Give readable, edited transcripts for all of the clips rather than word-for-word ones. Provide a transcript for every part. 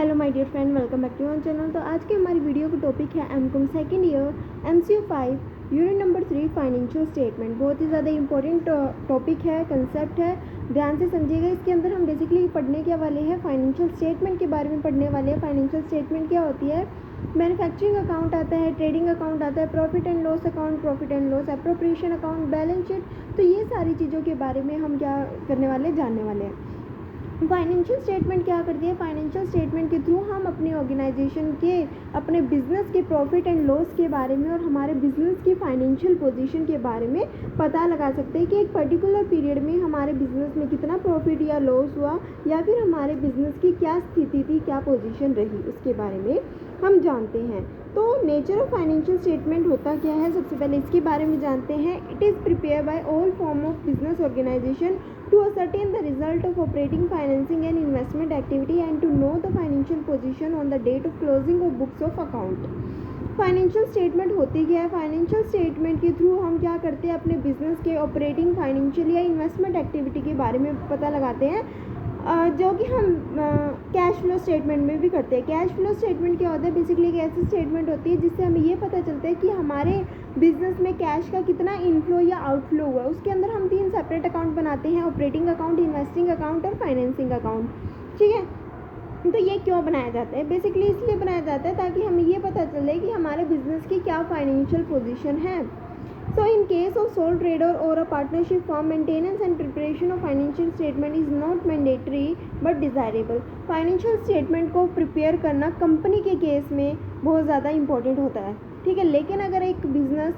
Hello my dear friend, welcome back to our channel. तो आज के हमारी वीडियो का टॉपिक है M Com second year MCQ 5 unit number 3 financial statement. बहुत ही ज़्यादा इंपॉर्टेंट टॉपिक है, कंसेप्ट है, ध्यान से समझिएगा। इसके अंदर हम बेसिकली पढ़ने के वाले हैं फाइनेंशियल स्टेटमेंट के बारे में पढ़ने वाले हैं। फाइनेंशियल स्टेटमेंट क्या होती है? मैन्युफैक्चरिंग अकाउंट आता है, ट्रेडिंग अकाउंट आता है, profit and loss account, profit and loss appropriation account, balance sheet. तो ये सारी चीज़ों के बारे में हम क्या करने वाले, जानने वाले हैं। फाइनेंशियल स्टेटमेंट क्या करती है? फाइनेंशियल स्टेटमेंट के थ्रू हम अपने ऑर्गेनाइजेशन के, अपने बिजनेस के प्रॉफिट एंड लॉस के बारे में और हमारे बिजनेस की फाइनेंशियल पोजीशन के बारे में पता लगा सकते हैं कि एक पर्टिकुलर पीरियड में हमारे बिजनेस में कितना प्रॉफिट या लॉस हुआ, या फिर हमारे बिजनेस की क्या स्थिति थी, क्या पोजीशन रही, उसके बारे में हम जानते हैं। तो नेचर ऑफ फाइनेंशियल स्टेटमेंट होता क्या है, सबसे पहले इसके बारे में जानते हैं। It is prepare by all form of business organisation to ascertain the result of operating, financing and investment activity and to know the financial position on the date of closing of books of account। Financial statement होती क्या है? Financial statement के through हम क्या करते हैं? अपने business के ऑपरेटिंग, फाइनेंशियल या इन्वेस्टमेंट एक्टिविटी के बारे में पता लगाते हैं, जो कि हम कैश फ्लो स्टेटमेंट में भी करते हैं। कैश फ्लो स्टेटमेंट क्या होता है? बेसिकली एक ऐसी स्टेटमेंट होती है जिससे हमें ये पता चलता है कि हमारे बिजनेस में कैश का कितना इनफ्लो या आउटफ्लो हुआ है। उसके अंदर हम 3 सेपरेट अकाउंट बनाते हैं, ऑपरेटिंग अकाउंट, इन्वेस्टिंग अकाउंट और फाइनेंसिंग अकाउंट। ठीक है, तो ये क्यों बनाया जाता है? बेसिकली इसलिए बनाया जाता है ताकि हमें ये पता चले कि हमारे बिजनेस की क्या फाइनेंशियल पोजीशन है। So in case of sole trader or a partnership firm, maintenance and preparation of financial statement is not mandatory but desirable। Financial statement को प्रिपेयर करना कंपनी के केस में बहुत ज़्यादा इंपॉर्टेंट होता है, ठीक है। लेकिन अगर एक बिजनेस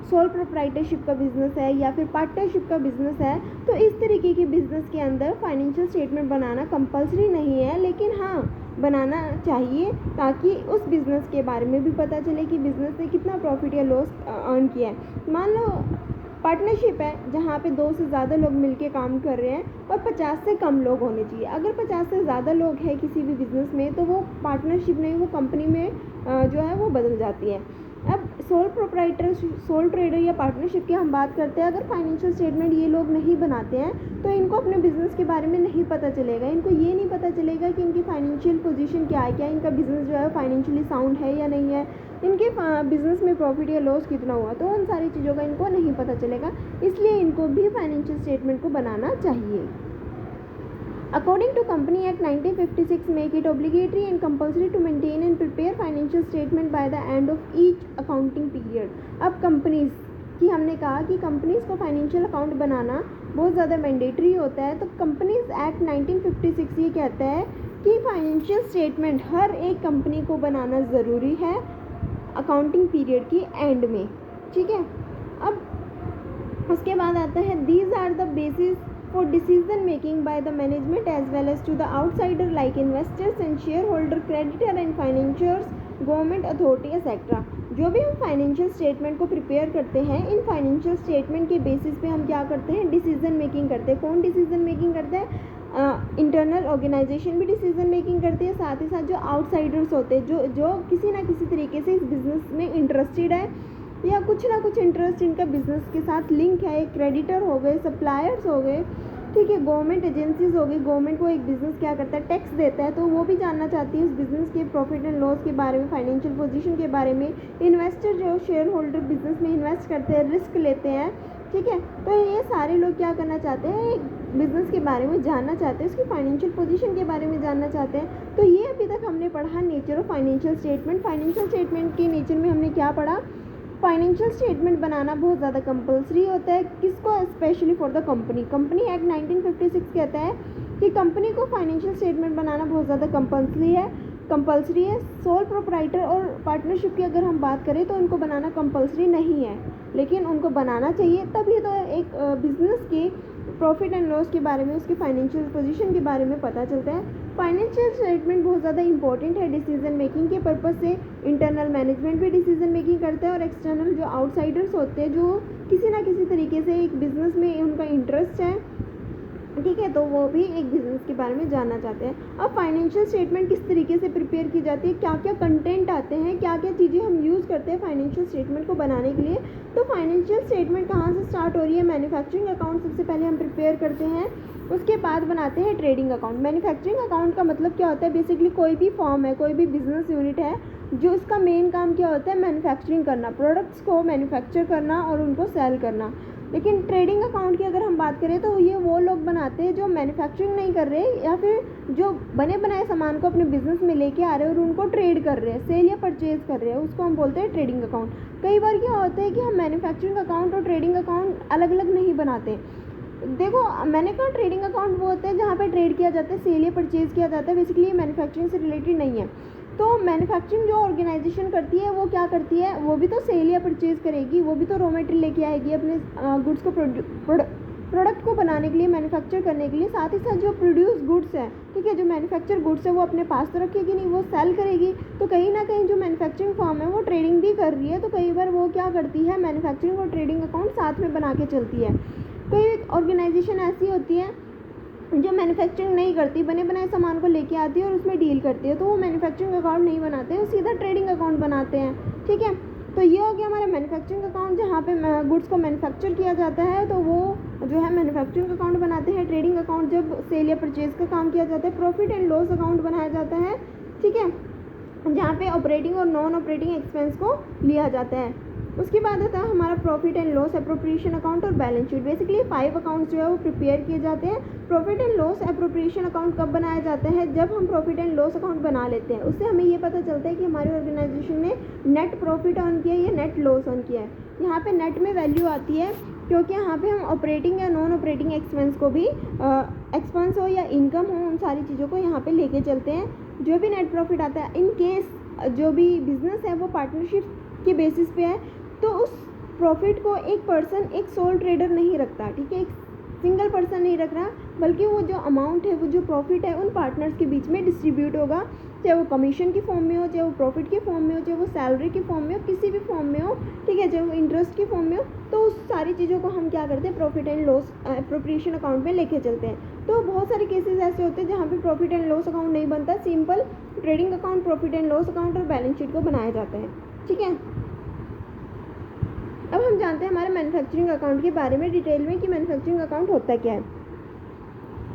सोल प्रोप्राइटरशिप का बिजनेस है या फिर पार्टनरशिप का बिजनेस है, तो इस तरीके के बिजनेस के अंदर फाइनेंशियल स्टेटमेंट बनाना कंपलसरी नहीं है, लेकिन हाँ बनाना चाहिए ताकि उस बिज़नेस के बारे में भी पता चले कि बिज़नेस ने कितना प्रॉफिट या लॉस अर्न किया है। मान लो पार्टनरशिप है जहाँ पे 2 से ज़्यादा लोग मिलके काम कर रहे हैं और 50 से कम लोग होने चाहिए। अगर 50 से ज़्यादा लोग हैं किसी भी बिज़नेस में, तो वो पार्टनरशिप नहीं, वो कंपनी में जो है वो बदल जाती है। अब सोल प्रोप्राइटर, सोल ट्रेडर या पार्टनरशिप की हम बात करते हैं। अगर फाइनेंशियल स्टेटमेंट ये लोग नहीं बनाते हैं तो इनको अपने बिजनेस के बारे में नहीं पता चलेगा। इनको ये नहीं पता चलेगा कि इनकी फाइनेंशियल पोजीशन क्या है, क्या इनका बिजनेस जो है फाइनेंशियली साउंड है या नहीं है, इनके बिजनेस में प्रॉफिट या लॉस कितना हुआ, तो उन सारी चीज़ों का इनको नहीं पता चलेगा। इसलिए इनको भी फाइनेंशियल स्टेटमेंट को बनाना चाहिए। According to Company Act 1956, make it obligatory and compulsory to maintain and prepare financial statement by the end of each accounting period। अब कंपनीज की हमने कहा कि कंपनीज को फाइनेंशियल अकाउंट बनाना बहुत ज़्यादा मैंडेटरी होता है। तो कंपनीज एक्ट 1956 ये कहता है कि फाइनेंशियल स्टेटमेंट हर एक कंपनी को बनाना ज़रूरी है अकाउंटिंग पीरियड की एंड में, ठीक है। अब उसके बाद आता है these are the basis for decision making by the management as well as to the outsider like investors and shareholder, creditor and financiers, government authority etc। जो भी हम फाइनेंशियल स्टेटमेंट को प्रिपेयर करते हैं, इन फाइनेंशियल स्टेटमेंट के basis पे हम क्या करते हैं? डिसीजन मेकिंग करते हैं। कौन डिसीजन मेकिंग करते हैं? इंटरनल ऑर्गेनाइजेशन भी डिसीजन मेकिंग करती है, साथ ही साथ जो आउटसाइडर्स होते हैं, जो किसी ना किसी तरीके से इस बिज़नेस में इंटरेस्टेड है या कुछ ना कुछ इंटरेस्ट इनका बिजनेस के साथ लिंक है। क्रेडिटर हो गए, सप्लायर्स हो गए, ठीक है, गवर्नमेंट एजेंसीज हो गई। गवर्नमेंट को एक बिज़नेस क्या करता है? टैक्स देता है, तो वो भी जानना चाहती है उस बिज़नेस के प्रॉफिट एंड लॉस के बारे में, फाइनेंशियल पोजीशन के बारे में। इन्वेस्टर जो शेयर होल्डर बिजनेस में इन्वेस्ट करते हैं, रिस्क लेते हैं, ठीक है। तो ये सारे लोग क्या करना चाहते हैं? एक बिज़नेस के बारे में जानना चाहते हैं, उसकी फाइनेंशियल पोजीशन के बारे में जानना चाहते हैं। तो ये अभी तक हमने पढ़ा nature of financial statement. Financial statement के नेचर में हमने क्या पढ़ा? फाइनेंशियल स्टेटमेंट बनाना बहुत ज़्यादा कंपलसरी होता है। किसको? Specially for the company. Company act 1956 कहता है कि कंपनी को फाइनेंशियल स्टेटमेंट बनाना बहुत ज़्यादा कंपलसरी है। सोल प्रोप्राइटर और पार्टनरशिप की अगर हम बात करें तो उनको बनाना कंपलसरी नहीं है, लेकिन उनको बनाना चाहिए। तभी तो एक बिजनेस की प्रॉफिट एंड लॉस के बारे में, उसकी फाइनेंशियल पोजीशन के बारे में पता चलता है। फाइनेंशियल स्टेटमेंट बहुत ज़्यादा इंपॉर्टेंट है डिसीजन मेकिंग के पर्पज़ से। इंटरनल मैनेजमेंट भी डिसीजन मेकिंग करता है और एक्सटर्नल जो आउटसाइडर्स होते हैं, जो किसी ना किसी तरीके से एक बिज़नेस में उनका इंटरेस्ट है, ठीक है, तो वो भी एक बिज़नेस के बारे में जानना चाहते हैं। अब फाइनेंशियल स्टेटमेंट किस तरीके से प्रिपेयर की जाती है, क्या क्या कंटेंट आते हैं, क्या क्या चीज़ें हम यूज़ करते हैं फाइनेंशियल स्टेटमेंट को बनाने के लिए। तो फाइनेंशियल स्टेटमेंट कहाँ से स्टार्ट हो रही है, मैन्युफैक्चरिंग अकाउंट सबसे पहले हम प्रिपेयर करते हैं, उसके बाद बनाते हैं ट्रेडिंग अकाउंट। मैन्युफैक्चरिंग अकाउंट का मतलब क्या होता है, बेसिकली कोई भी फॉर्म है, कोई भी बिजनेस यूनिट है, जो इसका मेन काम क्या होता है, मैन्युफैक्चरिंग करना, प्रोडक्ट्स को मैन्युफैक्चर करना और उनको सेल करना। लेकिन ट्रेडिंग अकाउंट की अगर हम बात करें तो ये वो लोग बनाते हैं जो मैन्युफैक्चरिंग नहीं कर रहे या फिर जो बने बनाए सामान को अपने बिजनेस में लेके आ रहे हैं और उनको ट्रेड कर रहे हैं, सेल या परचेज कर रहे हैं, उसको हम बोलते हैं ट्रेडिंग अकाउंट। कई बार क्या होता है कि हम मैन्युफैक्चरिंग अकाउंट और ट्रेडिंग अकाउंट अलग अलग नहीं बनाते। देखो, मैंने कहा ट्रेडिंग अकाउंट वो होते हैं जहाँ पे ट्रेड किया जाता है, सेल या परचेज किया जाता है, बेसिकली मैन्युफैक्चरिंग से रिलेटेड नहीं है। तो मैन्युफैक्चरिंग जो ऑर्गेनाइजेशन करती है वो क्या करती है, वो भी तो सेल या परचेज करेगी, वो भी तो रॉ मटेरियल लेके आएगी अपने गुड्स को प्रोडक्ट को बनाने के लिए, मैन्युफैक्चर करने के लिए। साथ ही साथ जो प्रोड्यूस गुड्स है, ठीक है, जो मैन्युफैक्चर गुड्स है वो अपने पास तो रखेगी नहीं, वो सेल करेगी। तो कहीं ना कहीं जो मैन्युफैक्चरिंग फर्म है वो ट्रेडिंग भी कर रही है। तो कई बार वो क्या करती है, मैन्युफैक्चरिंग और ट्रेडिंग अकाउंट साथ में बना के चलती है। कोई ऑर्गेनाइजेशन ऐसी होती है जो मैन्युफैक्चरिंग नहीं करती, बने बनाए सामान को लेके आती है और उसमें डील करती है, तो वो मैन्युफैक्चरिंग अकाउंट नहीं बनाते हैं, वो सीधा ट्रेडिंग अकाउंट बनाते हैं। ठीक है, तो ये हो गया हमारा मैन्युफैक्चरिंग अकाउंट, जहाँ पे गुड्स को मैन्युफैक्चर किया जाता है, तो वो जो है मैन्युफैक्चरिंग अकाउंट बनाते हैं। ट्रेडिंग अकाउंट जब सेल या परचेज का काम किया जाता है। प्रॉफिट एंड लॉस अकाउंट बनाया जाता है, ठीक है, जहाँ पे ऑपरेटिंग और नॉन ऑपरेटिंग एक्सपेंस को लिया जाता है। उसके बाद आता है हमारा profit and loss appropriation account और बैलेंस शीट। बेसिकली 5 अकाउंट्स जो है वो प्रिपेयर किए जाते हैं। Profit and loss appropriation account कब बनाया जाता है, जब हम प्रॉफिट एंड लॉस अकाउंट बना लेते हैं। उससे हमें ये पता चलता है कि हमारी ऑर्गेनाइजेशन ने नेट प्रॉफिट अर्न किया है या नेट लॉस अर्न किया है। यहाँ पे नेट में वैल्यू आती है क्योंकि यहाँ पे हम ऑपरेटिंग या नॉन ऑपरेटिंग एक्सपेंस को भी एक्सपेंस हो या इनकम हो, उन सारी चीज़ों को यहाँ पे लेके चलते हैं। जो भी नेट प्रॉफिट आता है, इन केस जो भी बिजनेस है वो पार्टनरशिप के बेसिस पे है, तो उस प्रॉफिट को एक पर्सन, एक सोल ट्रेडर नहीं रखता, ठीक है, एक सिंगल पर्सन नहीं रख रहा, बल्कि वो जो अमाउंट है, वो जो प्रॉफिट है, उन पार्टनर्स के बीच में डिस्ट्रीब्यूट होगा, चाहे वो कमीशन की फॉर्म में हो, चाहे वो प्रॉफिट की फॉर्म में हो, चाहे वो सैलरी की फॉर्म में हो, किसी भी फॉर्म में हो, ठीक है, चाहे वो इंटरेस्ट की फॉर्म में हो। तो उस सारी चीज़ों को हम क्या करते हैं, profit and loss appropriation account में लेके चलते हैं। तो बहुत सारे केसेस ऐसे होते हैं जहाँ पे प्रॉफिट एंड लॉस अकाउंट नहीं बनता, simple trading account, profit and loss account और बैलेंस शीट को बनाया जाता है। ठीक है, अब हम जानते हैं हमारे मैन्युफैक्चरिंग अकाउंट के बारे में डिटेल में कि मैन्युफैक्चरिंग अकाउंट होता क्या है।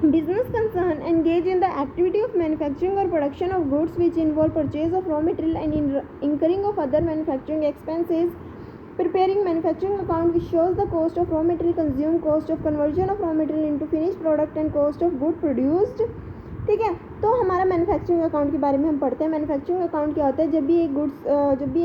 Business concern engage in the activity of manufacturing or production of goods which involve purchase of raw material and incurring of other manufacturing expenses. Preparing manufacturing account which shows the cost of raw material consumed, cost of conversion of raw material into finished product and cost of good produced. ठीक है, तो हमारा manufacturing account के बारे में हम पढ़ते हैं। मैन्युफैक्चरिंग अकाउंट क्या होता है, जब भी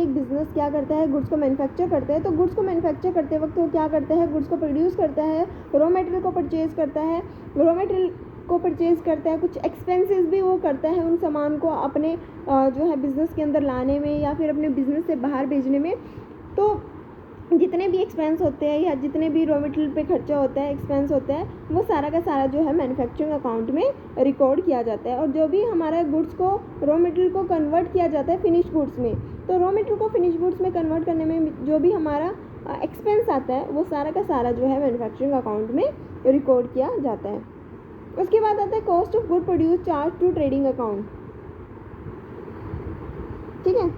एक बिजनेस क्या करता है, गुड्स को मैन्युफैक्चर करता है, तो गुड्स को मैन्युफैक्चर करते वक्त वो क्या करता है, गुड्स को प्रोड्यूस करता है, रॉ मटेरियल को परचेज करता है, रॉ मटेरियल को परचेज करता है, कुछ एक्सपेंसेस भी वो करता है उन सामान को अपने जो है बिज़नेस के अंदर लाने में या फिर अपने बिज़नेस से बाहर भेजने में। तो जितने भी एक्सपेंस होते हैं या जितने भी रॉ मटेरियल पे खर्चा होता है, एक्सपेंस होता है, वो सारा का सारा जो है मैन्युफैक्चरिंग अकाउंट में रिकॉर्ड किया जाता है। और जो भी हमारा गुड्स को, रॉ मटेरियल को कन्वर्ट किया जाता है फिनिश गुड्स में, तो रॉ मटेरियल को फिनिश गुड्स में कन्वर्ट करने में जो भी हमारा एक्सपेंस आता है, वो सारा का सारा जो है मैन्युफैक्चरिंग अकाउंट में रिकॉर्ड किया जाता है। उसके बाद आता है cost of good produce charge to trading account. ठीक है,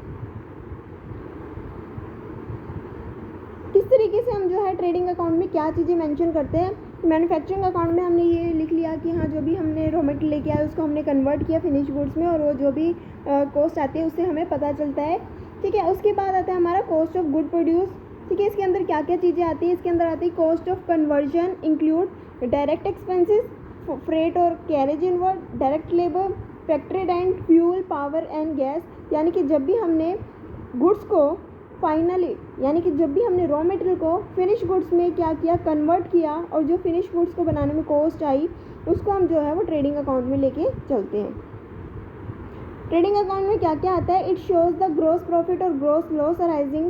किस तरीके से हम जो है ट्रेडिंग अकाउंट में क्या चीज़ें मेंशन करते हैं। मैन्युफैक्चरिंग अकाउंट में हमने ये लिख लिया कि हाँ, जो भी हमने रॉ मटेरियल लेके आया उसको हमने कन्वर्ट किया फिनिश गुड्स में, और वो जो भी कॉस्ट आती है उससे हमें पता चलता है। ठीक है, उसके बाद आता है हमारा कॉस्ट ऑफ गुड प्रोड्यूस। ठीक है, इसके अंदर क्या क्या चीज़ें आती है, इसके अंदर आती है cost of conversion, include direct expenses, freight और carriage inward, direct labour, factory rent, fuel, power and gas. यानी कि जब भी हमने गुड्स को फाइनली, यानी कि जब भी हमने रॉ मटेरियल को फिनिश गुड्स में क्या किया, कन्वर्ट किया, और जो फिनिश गुड्स को बनाने में कॉस्ट आई, उसको हम जो है वो ट्रेडिंग अकाउंट में लेके चलते हैं। ट्रेडिंग अकाउंट में क्या क्या आता है, it shows the gross profit और gross loss arising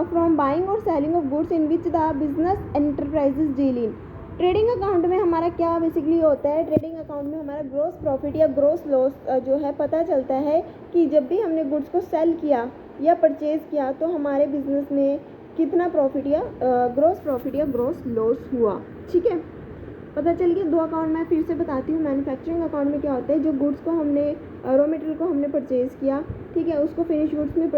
from buying और selling of goods in which the business enterprises deal in. Trading account में हमारा क्या बेसिकली होता है, ट्रेडिंग अकाउंट में हमारा ग्रॉस प्रॉफिट या ग्रॉस लॉस जो है पता चलता है कि जब भी हमने गुड्स को सेल किया या परचेज़ किया तो हमारे बिजनेस में कितना प्रॉफिट या ग्रॉस प्रॉफिट या ग्रॉस लॉस हुआ। ठीक है, पता चल गया। 2 अकाउंट मैं फिर से बताती हूँ। मैन्युफैक्चरिंग अकाउंट में क्या होता है, जो गुड्स को हमने रॉ मटेरियल को हमने परचेज़ किया, ठीक है, उसको फिनिश गुड्स में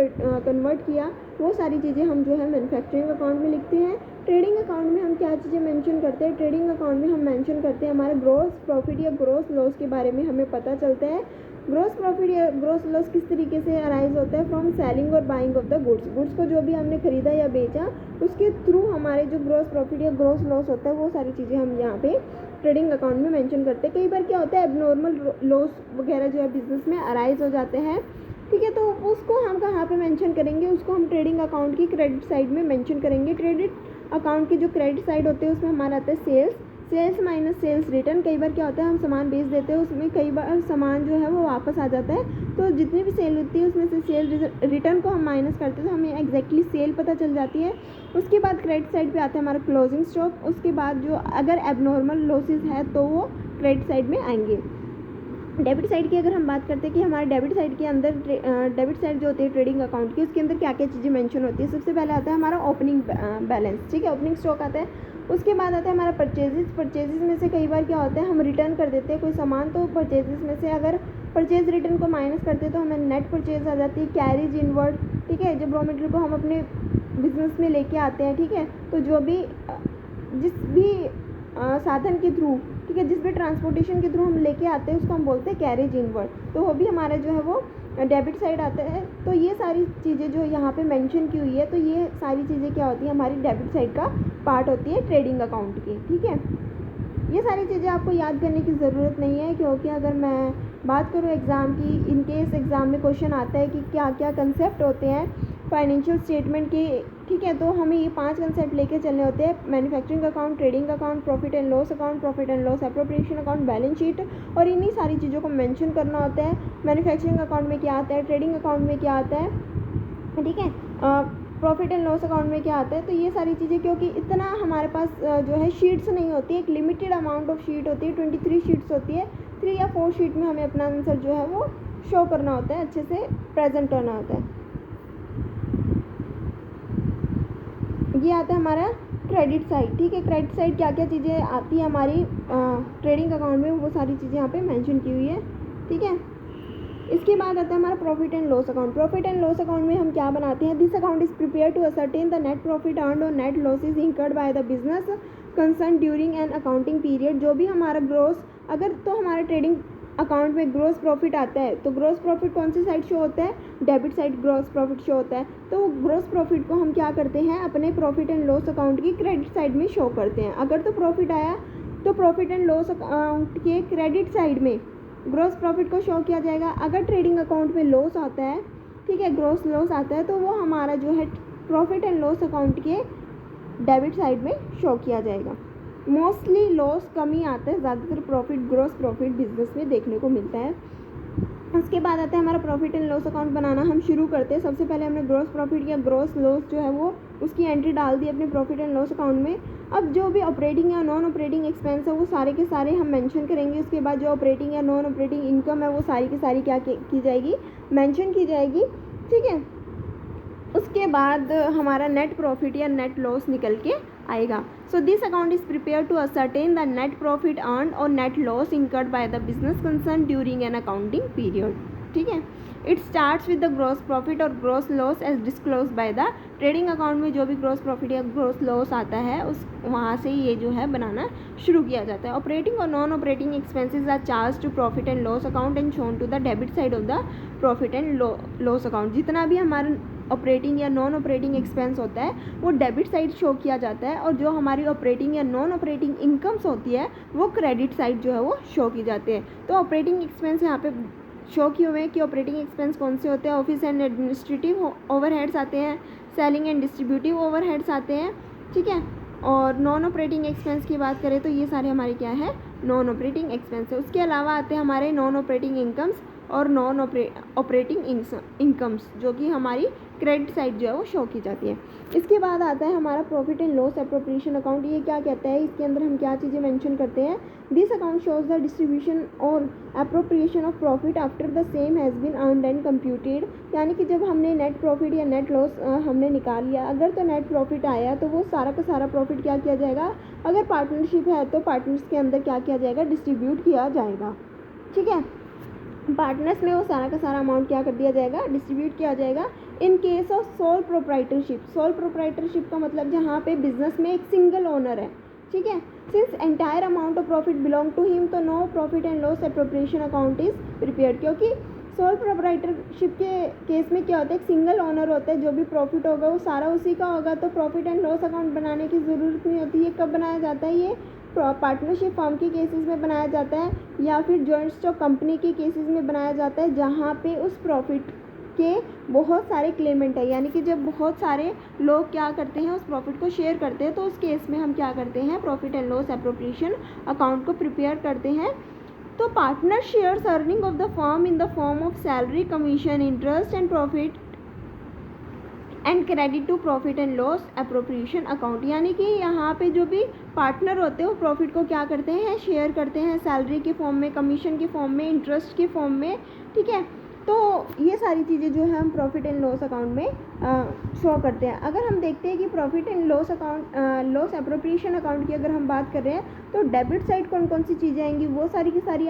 कन्वर्ट किया, वो सारी चीज़ें हम जो है मैन्युफैक्चरिंग अकाउंट में लिखते हैं। ट्रेडिंग अकाउंट में हम क्या चीज़ें मेंशन करते हैं, ट्रेडिंग अकाउंट में हम मेंशन करते हैं हमारा ग्रॉस प्रॉफिट या ग्रॉस लॉस के बारे में हमें पता चलता है। ग्रॉस प्रॉफिट या ग्रॉस लॉस किस तरीके से अराइज होता है, फ्रॉम सेलिंग और buying of the goods. Goods को जो भी हमने खरीदा या बेचा, उसके थ्रू हमारे जो ग्रॉस प्रॉफिट या ग्रॉस लॉस होता है, वो सारी चीज़ें हम यहाँ पे ट्रेडिंग अकाउंट में मेंशन करते हैं। कई बार क्या होता है, एबनॉर्मल लॉस वगैरह जो है बिजनेस में अराइज हो जाते हैं, ठीक है, तो उसको हम कहाँ पे मेंशन करेंगे, उसको हम ट्रेडिंग अकाउंट की क्रेडिट साइड में मेंशन करेंगे। क्रेडिट अकाउंट की जो क्रेडिट साइड होते हैं उसमें हमारा आता है सेल्स माइनस सेल्स रिटर्न। कई बार क्या होता है, हम सामान बेच देते हैं, उसमें कई बार सामान जो है वो वापस आ जाता है, तो जितनी भी सेल होती है उसमें से सेल रिटर्न को हम माइनस करते हैं, तो हमें एग्जैक्टली सेल पता चल जाती है। उसके बाद क्रेडिट साइड पे आता है हमारा क्लोजिंग स्टॉक। उसके बाद जो अगर एबनॉर्मल लॉसेस है तो वो क्रेडिट साइड में आएंगे। डेबिट साइड की अगर हम बात करते हैं कि हमारे डेबिट साइड के अंदर डेबिट साइड जो होती है ट्रेडिंग अकाउंट की, उसके अंदर क्या क्या चीज़ें मेंशन होती है। सबसे पहले आता है हमारा ओपनिंग बैलेंस, ठीक है, ओपनिंग स्टॉक आता है। उसके बाद आता है हमारा परचेजेस में से कई बार क्या होता है, हम रिटर्न कर देते हैं कोई सामान, तो परचेजेस में से अगर परचेज रिटर्न को माइनस करते हैं तो हमें नेट परचेज आ जाती है। कैरीज इनवर्ड, ठीक है, जब रॉ मटेरियल को हम अपने बिजनेस में लेके आते हैं, ठीक है, तो जो भी जिस भी साधन के थ्रू, ठीक है, जिस भी ट्रांसपोर्टेशन के थ्रू हम लेके आते हैं उसको हम बोलते हैं कैरेज इनवर्ड, तो वो भी हमारा जो है वो डेबिट साइड आता है। तो ये सारी चीज़ें जो यहाँ पे मेंशन की हुई है, तो ये सारी चीज़ें क्या होती है, हमारी डेबिट साइड का पार्ट होती है ट्रेडिंग अकाउंट की, ठीक है। ये सारी चीज़ें आपको याद करने की ज़रूरत नहीं है, क्योंकि अगर मैं बात करूँ एग्ज़ाम की, इन केस एग्ज़ाम में क्वेश्चन आता है कि क्या क्या कंसेप्ट होते हैं फाइनेंशियल स्टेटमेंट के, ठीक है, तो हमें ये 5 कंसेप्ट लेके चलने होते हैं। Manufacturing account, trading account, profit and loss account, profit and loss appropriation account, balance sheet, और इन्हीं सारी चीज़ों को मेंशन करना होता है। मैन्युफैक्चरिंग अकाउंट में क्या आता है, ट्रेडिंग अकाउंट में क्या आता है, ठीक है, प्रॉफिट एंड लॉस अकाउंट में क्या आता है। तो ये सारी चीज़ें, क्योंकि इतना हमारे पास जो है शीट्स नहीं होती है, एक लिमिटेड अमाउंट ऑफ शीट होती है, 23 शीट्स होती है, 3 या 4 शीट में हमें अपना आंसर जो है वो शो करना होता है, अच्छे से प्रेजेंट करना होता है। ये आता है हमारा क्रेडिट साइड, ठीक है। क्रेडिट साइड क्या क्या चीज़ें आती है हमारी ट्रेडिंग अकाउंट में, वो सारी चीज़ें यहाँ पे मेंशन की हुई है, ठीक है। इसके बाद आता है हमारा profit and loss account. Profit and loss account में हम क्या बनाते हैं, this account is prepare to ascertain the net profit earned और net losses incurred by the business concern during an accounting period. जो भी हमारा ग्रोस, अगर तो हमारे ट्रेडिंग अकाउंट में ग्रोस प्रॉफिट आता है, तो ग्रोस प्रॉफिट कौन सी साइड शो होता है, debit side gross profit show होता है। तो ग्रोस प्रॉफिट को हम क्या करते हैं, अपने प्रॉफिट एंड लॉस अकाउंट की क्रेडिट साइड में शो करते हैं। अगर तो प्रॉफिट आया तो प्रॉफिट एंड लॉस अकाउंट के क्रेडिट साइड में ग्रोस प्रॉफिट को शो किया जाएगा। अगर ट्रेडिंग अकाउंट में लॉस आता है, ठीक है, ग्रोस लॉस आता है, तो वो हमारा जो है प्रॉफिट एंड लॉस अकाउंट के डेबिट साइड में शो किया जाएगा। मोस्टली लॉस कम ही आता है, ज़्यादातर प्रॉफिट ग्रोस प्रॉफिट बिजनेस में देखने को मिलता है। उसके बाद आता है हमारा प्रॉफिट एंड लॉस अकाउंट बनाना हम शुरू करते हैं। सबसे पहले हमने ग्रोस प्रॉफिट या ग्रोस लॉस जो है वो उसकी एंट्री डाल दी अपने प्रॉफिट एंड लॉस अकाउंट में। अब जो भी ऑपरेटिंग या नॉन ऑपरेटिंग एक्सपेंस है वो सारे के सारे हम मेंशन करेंगे। उसके बाद जो ऑपरेटिंग या नॉन ऑपरेटिंग इनकम है वो सारी की सारी क्या की जाएगी, मेंशन की जाएगी, ठीक है। उसके बाद हमारा नेट प्रॉफिट या नेट लॉस निकल के आएगा। So this account is prepare to ascertain the net profit earn और net loss incurred by the business concern during an accounting period, ठीक है। It starts with the gross profit और gross loss as disclose by the trading account में जो भी gross profit या gross loss आता है उस वहाँ से ये जो है बनाना शुरू किया जाता है। ऑपरेटिंग और non operating expenses are charge to profit and loss account and shown to the debit side of the profit and loss account. जितना भी हमारा ऑपरेटिंग या नॉन ऑपरेटिंग एक्सपेंस होता है वो डेबिट साइड शो किया जाता है, और जो हमारी ऑपरेटिंग या नॉन ऑपरेटिंग इनकम्स होती है वो क्रेडिट साइड जो है वो शो की जाती है। तो ऑपरेटिंग एक्सपेंस यहाँ पे शो किए हुए हैं कि ऑपरेटिंग एक्सपेंस कौन से होते हैं, ऑफिस एंड एडमिनिस्ट्रेटिव ओवरहेड्स आते हैं, सेलिंग एंड डिस्ट्रीब्यूटिव ओवरहेड्स आते हैं, ठीक है। और नॉन ऑपरेटिंग एक्सपेंस की बात करें तो ये सारे हमारे क्या है, नॉन ऑपरेटिंग एक्सपेंस है। उसके अलावा आते हैं हमारे नॉन ऑपरेटिंग इनकम्स और नॉन ऑपरेटिंग इनकम्स जो कि हमारी क्रेडिट साइड जो है वो शो की जाती है। इसके बाद आता है हमारा profit and loss appropriation account. ये क्या कहता है, इसके अंदर हम क्या चीज़ें मेंशन करते हैं, this account shows the distribution और appropriation of profit after the same has been earned and computed, यानी कि जब हमने नेट प्रॉफिट या नेट लॉस हमने निकाल लिया, अगर तो नेट प्रॉफिट आया तो वो सारा का सारा प्रॉफिट क्या किया जाएगा, अगर पार्टनरशिप है तो पार्टनर्स के अंदर क्या किया जाएगा, डिस्ट्रीब्यूट किया जाएगा। ठीक है, पार्टनर्स में वो सारा का सारा अमाउंट क्या कर दिया जाएगा, डिस्ट्रीब्यूट किया जाएगा। In case of sole proprietorship, sole proprietorship का मतलब जहाँ पे बिजनेस में एक सिंगल ओनर है, ठीक है, since entire amount of profit belong to him, तो no profit and loss appropriation account is prepared, क्योंकि सोल प्रोप्राइटरशिप के केस में क्या होता है, एक सिंगल ओनर होता है, जो भी प्रॉफिट होगा वो सारा उसी का होगा, तो प्रॉफिट एंड लॉस अकाउंट बनाने की ज़रूरत नहीं होती। ये कब बनाया जाता है, ये पार्टनरशिप फर्म के केसेस में बनाया जाता है या फिर जॉइंट स्टॉक कंपनी के केसेस में बनाया जाता है, जहाँ पे उस प्रॉफिट के बहुत सारे क्लेमेंट है, यानी कि जब बहुत सारे लोग क्या करते हैं, उस प्रॉफिट को शेयर करते हैं, तो उस केस में हम क्या करते हैं, profit and loss appropriation account को प्रिपेयर करते हैं। तो partner shares earning of the firm in the form of salary, commission, interest and profit and credit to profit and loss appropriation account, यानी कि यहाँ पे जो भी पार्टनर होते हैं वो प्रॉफिट को क्या करते हैं, शेयर करते हैं, सैलरी के फॉर्म में, कमीशन के फॉर्म में, इंटरेस्ट के फॉर्म में। ठीक है, तो ये सारी चीज़ें जो है हम प्रॉफिट एंड लॉस अकाउंट में शो करते हैं। अगर हम देखते हैं कि profit and loss account, loss appropriation account की अगर हम बात कर रहे हैं, तो डेबिट साइड कौन कौन सी चीज़ें आएंगी, वो सारी की सारी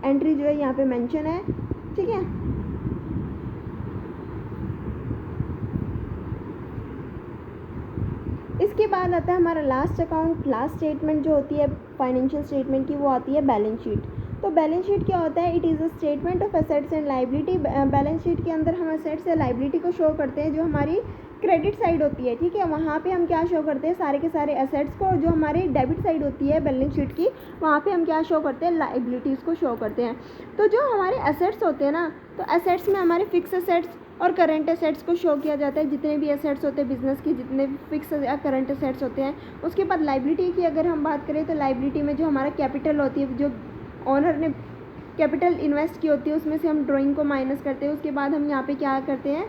एंट्री जो है यहाँ पे मेंशन है। ठीक है, इसके बाद आता है हमारा लास्ट अकाउंट, लास्ट स्टेटमेंट जो होती है फाइनेंशियल स्टेटमेंट की, वो आती है बैलेंस शीट। तो बैलेंस शीट क्या होता है, it is a statement of assets and liability. Balance sheet के अंदर हम एसेट्स या लाइबिलिटी को शो करते हैं, जो हमारी क्रेडिट साइड होती है। ठीक है, वहाँ पे हम क्या शो करते हैं, सारे के सारे एसेट्स को, और जो हमारी डेबिट साइड होती है बैलेंस शीट की, वहाँ पे हम क्या शो करते हैं, लाइबिलिटीज़ को शो करते हैं। तो जो हमारे एसेट्स होते हैं ना, तो एसेट्स में हमारे फिक्स एसेट्स और करंट एसेट्स को शो किया जाता है, जितने भी एसेट्स होते हैं बिजनेस के, जितने भी फिक्स या करंट एसेट्स होते हैं। उसके बाद लाइबिलिटी की अगर हम बात करें, तो लाइबिलिटी में जो हमारा कैपिटल होती है, जो ऑनर ने कैपिटल इन्वेस्ट की होती है, उसमें से हम ड्राइंग को माइनस करते हैं। उसके बाद हम यहाँ पे क्या करते हैं,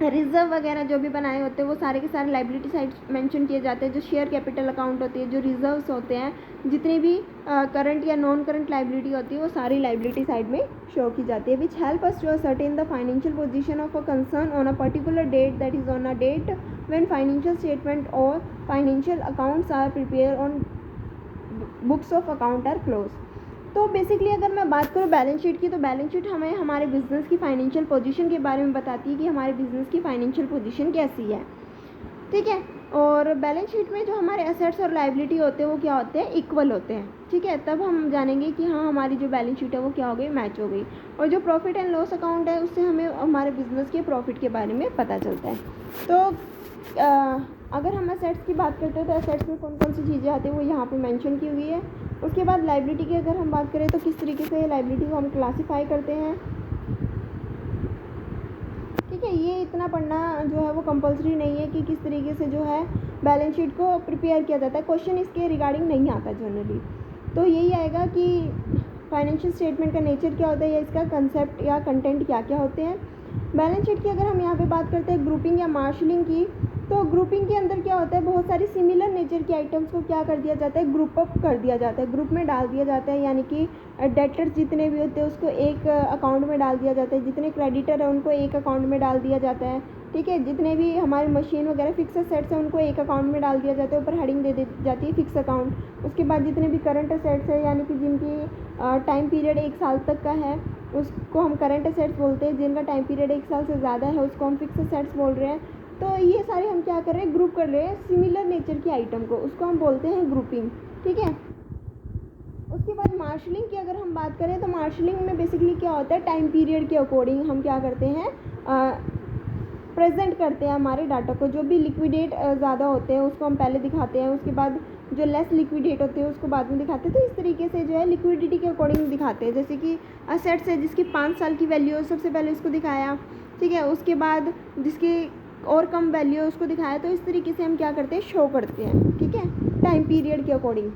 रिजर्व वगैरह जो भी बनाए होते हैं वो सारे के सारे लाइबिलिटी साइड मेंशन किए जाते हैं। जो शेयर कैपिटल अकाउंट होती है, जो रिजर्व्स होते हैं, जितनी भी करंट या नॉन करंट लाइबिलिटी होती है, वो सारी लाइबिलिटी साइड में शो की जाती है। Which help us to ascertain the financial position of a concern on a particular date, that is on a date when financial statement और financial accounts are prepare on books of account are close. तो basically अगर मैं बात करूँ balance sheet की, तो balance sheet हमें हमारे बिजनेस की फाइनेंशियल पोजीशन के बारे में बताती है कि हमारे बिजनेस की फाइनेंशियल पोजीशन कैसी है। ठीक है, और बैलेंस शीट में जो हमारे एसेट्स और लाइबिलिटी होते हैं वो क्या होते हैं, इक्वल होते हैं। ठीक है, तब हम जानेंगे कि हाँ हमारी जो बैलेंस शीट है वो क्या हो गई, मैच हो गई। और जो प्रॉफिट एंड लॉस अकाउंट है, उससे हमें हमारे बिजनेस के प्रॉफिट के बारे में पता चलता है। तो अगर हम एसेट्स की बात करते हैं, तो एसेट्स में कौन कौन सी चीज़ें आती हैं वो यहाँ पे मेंशन की हुई है। उसके बाद लाइबिलिटी की अगर हम बात करें, तो किस तरीके से लाइबिलिटी को हम क्लासीफाई करते हैं। ठीक है, ये इतना पढ़ना जो है वो कंपलसरी नहीं है कि किस तरीके से जो है बैलेंस शीट को प्रिपेयर किया जाता है। क्वेश्चन इसके रिगार्डिंग नहीं आता जनरली। तो यही आएगा कि फाइनेंशियल स्टेटमेंट का नेचर क्या होता है, या इसका कंसेप्ट या कंटेंट क्या क्या होते हैं। बैलेंस शीट की अगर हम यहाँ पे बात करते हैं ग्रुपिंग या मार्शलिंग की, तो ग्रुपिंग के अंदर क्या होता है, बहुत सारी सिमिलर नेचर के आइटम्स को क्या कर दिया जाता है, ग्रुप अप कर दिया जाता है, ग्रुप में डाल दिया जाता है। यानी कि डेटर्स जितने भी होते हैं उसको एक अकाउंट में डाल दिया जाता है, जितने क्रेडिटर है उनको एक अकाउंट में डाल दिया जाता है। ठीक है, जितने भी हमारी मशीन वगैरह फिक्स एसेट्स हैं उनको एक अकाउंट में डाल दिया जाता है, ऊपर हेडिंग दे दी जाती है फिक्स अकाउंट। उसके बाद जितने भी करंट एसेट्स है, यानी कि जिनकी टाइम पीरियड 1 साल तक का है, उसको हम करंट एसेट्स बोलते हैं। जिनका टाइम पीरियड 1 साल से ज़्यादा है उसको हम फिक्स एसेट्स बोल रहे हैं। तो ये सारे हम क्या कर रहे हैं, ग्रुप कर रहे हैं सिमिलर नेचर की आइटम को, उसको हम बोलते हैं ग्रुपिंग। ठीक है, उसके बाद मार्शलिंग की अगर हम बात करें, तो मार्शलिंग में बेसिकली क्या होता है, टाइम पीरियड के अकॉर्डिंग हम क्या करते हैं, प्रेजेंट करते हैं हमारे डाटा को। जो भी लिक्विडेट ज़्यादा होते हैं उसको हम पहले दिखाते हैं, उसके बाद जो लेस लिक्विडेट होते हैं उसको बाद में दिखाते हैं। तो इस तरीके से जो है लिक्विडिटी के अकॉर्डिंग दिखाते हैं। जैसे कि असेट्स है जिसकी 5 साल की वैल्यू है, सबसे पहले उसको दिखाया। ठीक है, उसके बाद जिसकी और कम वैल्यू है उसको दिखाया। तो इस तरीके से हम क्या करते हैं, शो करते हैं। ठीक है, टाइम पीरियड के अकॉर्डिंग।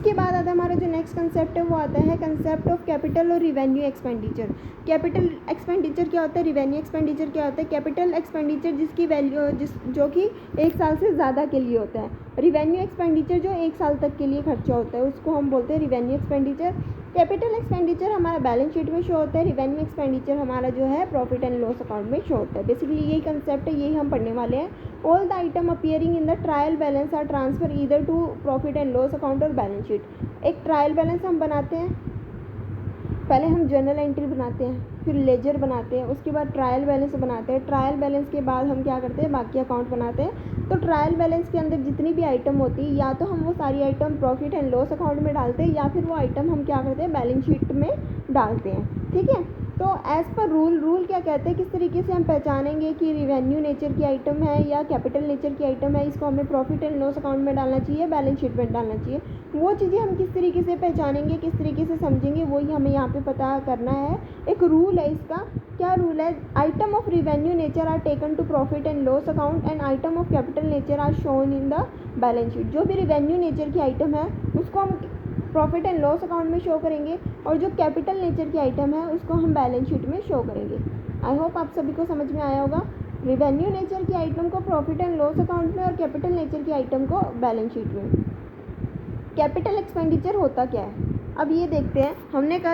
उसके बाद आता है हमारा जो नेक्स्ट कंसेप्ट है वो आता है कंसेप्ट ऑफ कैपिटल और रिवेन्यू एक्सपेंडिचर। कैपिटल एक्सपेंडिचर क्या होता है, रिवेन्यू एक्सपेंडिचर क्या होता है। कैपिटल एक्सपेंडिचर जिसकी वैल्यू जो कि 1 साल से ज़्यादा के लिए होता है। रिवेन्यू एक्सपेंडिचर जो 1 साल तक के लिए खर्चा होता है उसको हम बोलते हैं रिवेन्यू एक्सपेंडिचर। कैपिटल एक्सपेंडिचर हमारा बैलेंस शीट में शो होता है, रिवेन्यू एक्सपेंडिचर हमारा जो है प्रॉफिट एंड लॉस अकाउंट में शो होता है। बेसिकली यही कंसेप्ट है, यही हम पढ़ने वाले हैं। All the item appearing in the trial balance are transfer either to profit and loss account और बैलेंस शीट। एक ट्रायल बैलेंस हम बनाते हैं, पहले हम जर्नल एंट्री बनाते हैं, फिर लेजर बनाते हैं, उसके बाद ट्रायल बैलेंस बनाते हैं। ट्रायल बैलेंस के बाद हम क्या करते हैं, बाकी अकाउंट बनाते हैं। तो ट्रायल बैलेंस के अंदर जितनी भी आइटम होती है या तो हम वो सारी item profit and loss account में डालते हैं या फिर वो आइटम हम क्या करते हैं, बैलेंस शीट में डालते हैं। ठीक है, तो एज़ पर रूल क्या कहते हैं, किस तरीके से हम पहचानेंगे कि रिवेन्यू नेचर की आइटम है या कैपिटल नेचर की आइटम है, इसको हमें प्रॉफिट एंड लॉस अकाउंट में डालना चाहिए, बैलेंस शीट में डालना चाहिए। वो चीज़ें हम किस तरीके से पहचानेंगे, किस तरीके से समझेंगे, वही हमें यहाँ पे पता करना है। एक रूल है इसका, क्या रूल है, item of revenue nature are taken to profit and loss account and item of capital nature are shown in the balance sheet. जो भी रिवेन्यू नेचर की आइटम है उसको हम प्रॉफिट एंड लॉस अकाउंट में शो करेंगे और जो कैपिटल नेचर की आइटम है उसको हम बैलेंस शीट में शो करेंगे। आई होप आप सभी को समझ में आया होगा। रिवेन्यू नेचर की आइटम को प्रॉफिट एंड लॉस अकाउंट में और कैपिटल नेचर की आइटम को बैलेंस शीट में। कैपिटल एक्सपेंडिचर होता क्या है, अब ये देखते हैं। हमने कहा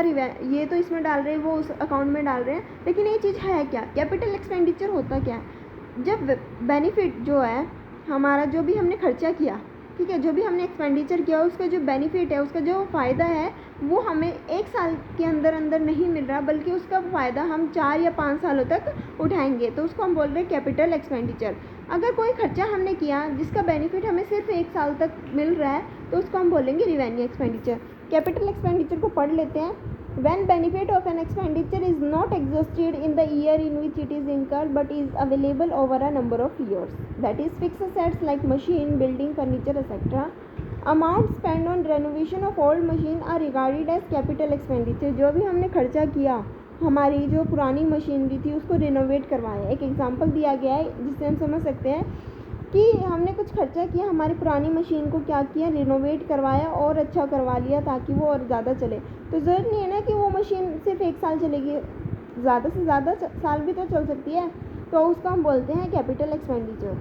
ये तो इसमें डाल रहे हैं, वो उस अकाउंट में डाल रहे हैं, लेकिन ये चीज़ है क्या, कैपिटल एक्सपेंडिचर होता क्या है। जब बेनिफिट जो है हमारा, जो भी हमने खर्चा किया, ठीक है, जो भी हमने एक्सपेंडिचर किया उसका जो बेनिफिट है, उसका जो फ़ायदा है वो हमें 1 साल के अंदर नहीं मिल रहा, बल्कि उसका फ़ायदा हम 4 या 5 सालों तक उठाएंगे, तो उसको हम बोल रहे हैं कैपिटल एक्सपेंडिचर। अगर कोई खर्चा हमने किया जिसका बेनिफिट हमें सिर्फ 1 साल तक मिल रहा है तो उसको हम बोलेंगे रिवेन्यू एक्सपेंडिचर। कैपिटल एक्सपेंडिचर को पढ़ लेते हैं। When benefit of an expenditure is not exhausted in the year in which it is incurred but is available over a number of years, that is fixed assets like machine, building, furniture, etc. Amounts spent on renovation of old machine are regarded as capital expenditure. जो भी हमने खर्चा किया, हमारी जो पुरानी machinery थी उसको रिनोवेट करवाया, एक एग्जांपल दिया गया है जिससे हम समझ सकते हैं कि हमने कुछ खर्चा किया, हमारी पुरानी मशीन को क्या किया, रिनोवेट करवाया और अच्छा करवा लिया ताकि वो और ज़्यादा चले। तो ज़रूरी नहीं है ना कि वो मशीन सिर्फ 1 साल चलेगी, ज़्यादा से ज़्यादा साल भी तो चल सकती है, तो उसको हम बोलते हैं कैपिटल एक्सपेंडिचर।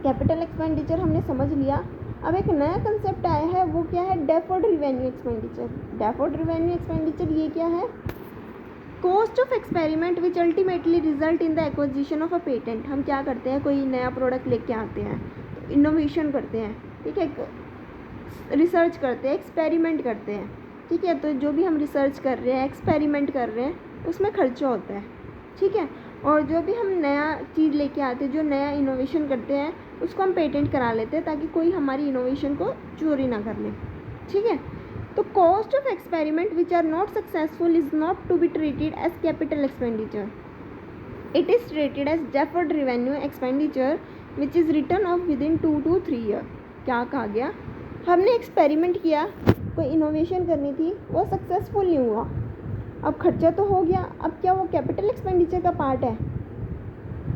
कैपिटल एक्सपेंडिचर हमने समझ लिया। अब एक नया कंसेप्ट आया है, वो क्या है, deferred revenue expenditure. Deferred revenue expenditure ये क्या है, cost of experiment which ultimately result in the acquisition of a patent. हम क्या करते हैं, कोई नया प्रोडक्ट लेके आते हैं, तो इनोवेशन करते हैं, ठीक है, रिसर्च करते हैं, एक्सपेरिमेंट करते हैं, ठीक है, तो जो भी हम रिसर्च कर रहे हैं, एक्सपेरिमेंट कर रहे हैं, उसमें खर्चा होता है, ठीक है। और जो भी हम नया चीज़ लेके आते हैं, जो नया इनोवेशन करते हैं, उसको हम पेटेंट करा लेते हैं ताकि कोई हमारी इनोवेशन को चोरी ना कर ले, ठीक है। तो cost of experiment which are not successful is not to be treated as capital expenditure, it is treated as deferred revenue expenditure which is written off within 2 to 3 year. क्या कहा गया, हमने एक्सपेरिमेंट किया, कोई innovation करनी थी, वो successful नहीं हुआ, अब खर्चा तो हो गया, अब क्या वो कैपिटल एक्सपेंडिचर का पार्ट है।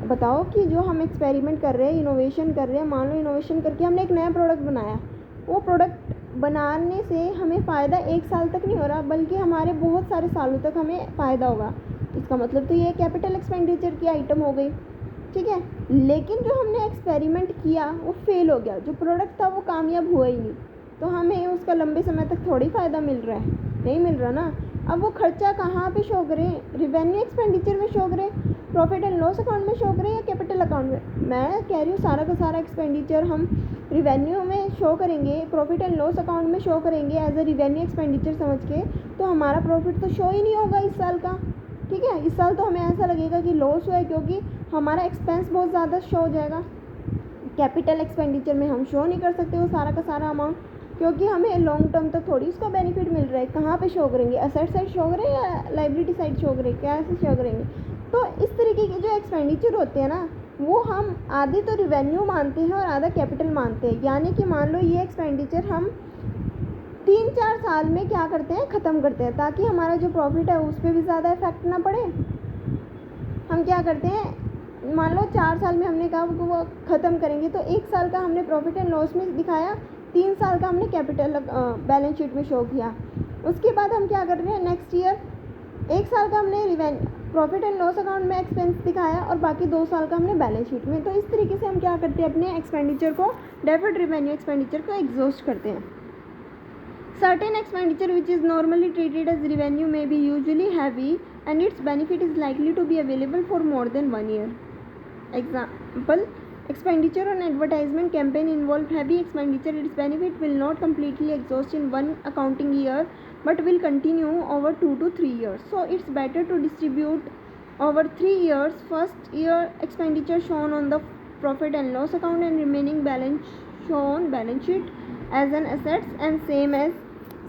बताओ कि जो हम एक्सपेरिमेंट कर रहे हैं, इनोवेशन कर रहे हैं, मान लो इनोवेशन करके हमने एक नया प्रोडक्ट बनाया, वो प्रोडक्ट बनाने से हमें फ़ायदा 1 साल तक नहीं हो रहा, बल्कि हमारे बहुत सारे सालों तक हमें फ़ायदा होगा। इसका मतलब तो ये कैपिटल एक्सपेंडिचर की आइटम हो गई, ठीक है। लेकिन जो हमने एक्सपेरिमेंट किया वो फेल हो गया, जो प्रोडक्ट था वो कामयाब हुआ ही नहीं, तो हमें उसका लंबे समय तक थोड़ी फ़ायदा मिल रहा है, नहीं मिल रहा ना। अब वो खर्चा कहाँ पे शो करें, रिवेन्यू एक्सपेंडिचर में शो करें, प्रॉफिट एंड लॉस अकाउंट में शो करें या कैपिटल अकाउंट में। मैं कह रही हूँ सारा का सारा एक्सपेंडिचर हम रिवेन्यू में शो करेंगे, प्रॉफिट एंड लॉस अकाउंट में शो करेंगे एज अ रिवेन्यू एक्सपेंडिचर समझ के, तो हमारा प्रॉफिट तो शो ही नहीं होगा इस साल का, ठीक है। इस साल तो हमें ऐसा लगेगा कि लॉस हुआ है, क्योंकि हमारा एक्सपेंस बहुत ज़्यादा शो हो जाएगा। कैपिटल एक्सपेंडिचर में हम शो नहीं कर सकते वो सारा का सारा अमाउंट, क्योंकि हमें लॉन्ग टर्म तक थोड़ी उसका बेनिफिट मिल रहा है। कहाँ पे शो करेंगे, असेट साइड शो करें या लाइबिलिटी साइड शो करें, क्या ऐसे शो करेंगे। तो इस तरीके के जो एक्सपेंडिचर होते हैं ना, वो हम आधे तो रिवेन्यू मानते हैं और आधा कैपिटल मानते हैं। यानी कि मान लो ये एक्सपेंडिचर हम 3-4 साल में क्या करते हैं, ख़त्म करते हैं, ताकि हमारा जो प्रॉफिट है उस पर भी ज़्यादा इफेक्ट ना पड़े। हम क्या करते हैं, मान लो 4 साल में हमने कहा वो ख़त्म करेंगे, तो 1 साल का हमने प्रॉफिट एंड लॉस में दिखाया, 3 साल का हमने कैपिटल बैलेंस शीट में शो किया। उसके बाद हम क्या कर रहे हैं, नेक्स्ट ईयर 1 साल का हमने प्रॉफिट एंड लॉस अकाउंट में एक्सपेंस दिखाया और बाकी 2 साल का हमने बैलेंस शीट में। तो इस तरीके से हम क्या करते हैं, अपने एक्सपेंडिचर को, डेफर्ड रेवेन्यू एक्सपेंडिचर को एग्जॉस्ट करते हैं। Certain expenditure which is normally treated as revenue may be usually heavy and its benefit is likely to be available for more than 1 year. Example, expenditure on advertisement campaign involve heavy expenditure. Its benefit will not completely exhaust in one accounting year but will continue over 2 to 3 years. So it's better to distribute over 3 years. First year expenditure shown on the profit and loss account and remaining balance shown balance sheet as an assets and same as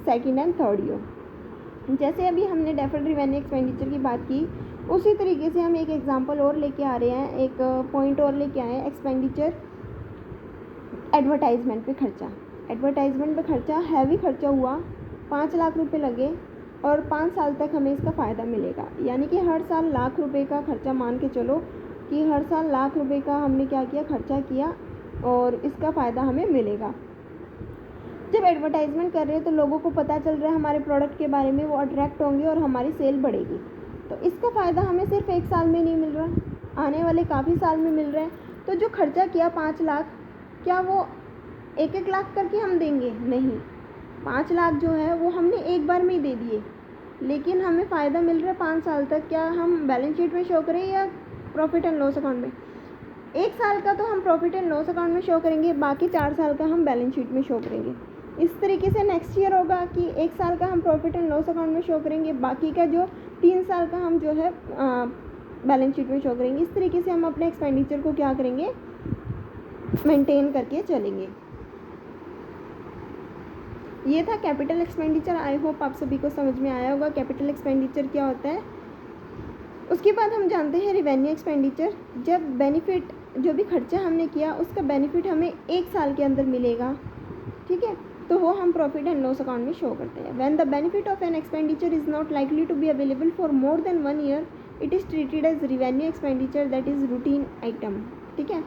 second and third year. जैसे अभी हमने deferred revenue expenditure की बात की, उसी तरीके से हम एक एग्जांपल और लेके आ रहे हैं, एक पॉइंट और लेके आए हैं, एक्सपेंडिचर एडवर्टाइजमेंट पे खर्चा। एडवर्टाइजमेंट पे खर्चा हैवी खर्चा हुआ, 5 लाख रुपए लगे और 5 साल तक हमें इसका फ़ायदा मिलेगा। यानी कि हर साल लाख रुपए का खर्चा, मान के चलो कि हर साल लाख रुपए का हमने क्या किया, खर्चा किया और इसका फ़ायदा हमें मिलेगा। जब एडवर्टाइजमेंट कर रहे हैं तो लोगों को पता चल रहा है हमारे प्रोडक्ट के बारे में, वो अट्रैक्ट होंगे और हमारी सेल बढ़ेगी। तो इसका फ़ायदा हमें सिर्फ 1 साल में नहीं मिल रहा, आने वाले काफ़ी साल में मिल रहा है। तो जो खर्चा किया 5 लाख, क्या वो 1-1 लाख करके हम देंगे? नहीं, 5 लाख जो है वो हमने एक बार में ही दे दिए, लेकिन हमें फ़ायदा मिल रहा है 5 साल तक। क्या हम बैलेंस शीट में शो करें या प्रॉफिट एंड लॉस अकाउंट में? 1 साल का तो हम प्रॉफिट एंड लॉस अकाउंट में शो करेंगे, बाकी 4 साल का हम बैलेंस शीट में शो करेंगे। इस तरीके से नेक्स्ट ईयर होगा कि 1 साल का हम प्रॉफिट एंड लॉस अकाउंट में शो करेंगे, बाकी का जो 3 साल का हम जो है बैलेंस शीट में शो करेंगे। इस तरीके से हम अपने एक्सपेंडिचर को क्या करेंगे, मेंटेन करके चलेंगे। ये था कैपिटल एक्सपेंडिचर। आई होप आप सभी को समझ में आया होगा कैपिटल एक्सपेंडिचर क्या होता है। उसके बाद हम जानते हैं रेवेन्यू एक्सपेंडिचर। जब बेनिफिट, जो भी खर्चा हमने किया उसका बेनिफिट हमें 1 साल के अंदर मिलेगा, ठीक है, तो वो हम प्रॉफिट एंड लॉस अकाउंट में शो करते हैं। When the benefit of an expenditure is not likely to be available for more than 1 year, it is treated as revenue expenditure, that is routine item, ठीक है।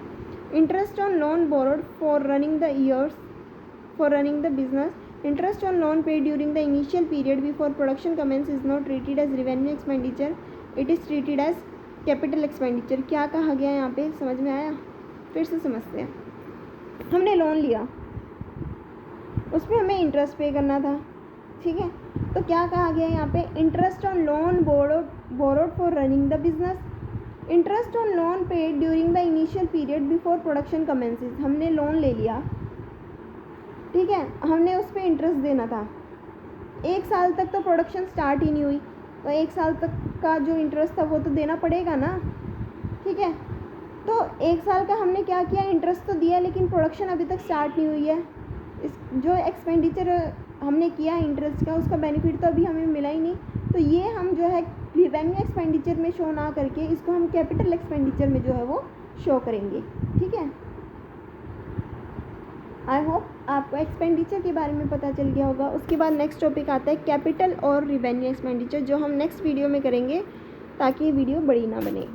Interest on loan borrowed for running the years, for running the business, interest on loan paid during the initial period before production commences is not treated as revenue expenditure, it is treated as capital expenditure. क्या कहा गया यहाँ पे, समझ में आया? फिर से समझते हैं। हमने लोन लिया, उसमें हमें इंटरेस्ट पे करना था, ठीक है, तो क्या कहा गया यहाँ पे, interest on loan borrowed for running the business, interest on loan paid during the initial period before production commences. हमने लोन ले लिया, ठीक है, हमने उस पर इंटरेस्ट देना था। 1 साल तक तो प्रोडक्शन स्टार्ट ही नहीं हुई, तो 1 साल तक का जो इंटरेस्ट था वो तो देना पड़ेगा ना, ठीक है। तो 1 साल का हमने क्या किया, इंटरेस्ट तो दिया, लेकिन प्रोडक्शन अभी तक स्टार्ट नहीं हुई है। इस जो एक्सपेंडिचर हमने किया इंटरेस्ट का, उसका बेनिफिट तो अभी हमें मिला ही नहीं। तो ये हम जो है रेवेन्यू एक्सपेंडिचर में शो ना करके इसको हम कैपिटल एक्सपेंडिचर में जो है वो शो करेंगे, ठीक है। आई होप आपको एक्सपेंडिचर के बारे में पता चल गया होगा। उसके बाद नेक्स्ट टॉपिक आता है कैपिटल और रेवेन्यू एक्सपेंडिचर, जो हम नेक्स्ट वीडियो में करेंगे ताकि ये वीडियो बड़ी ना बने।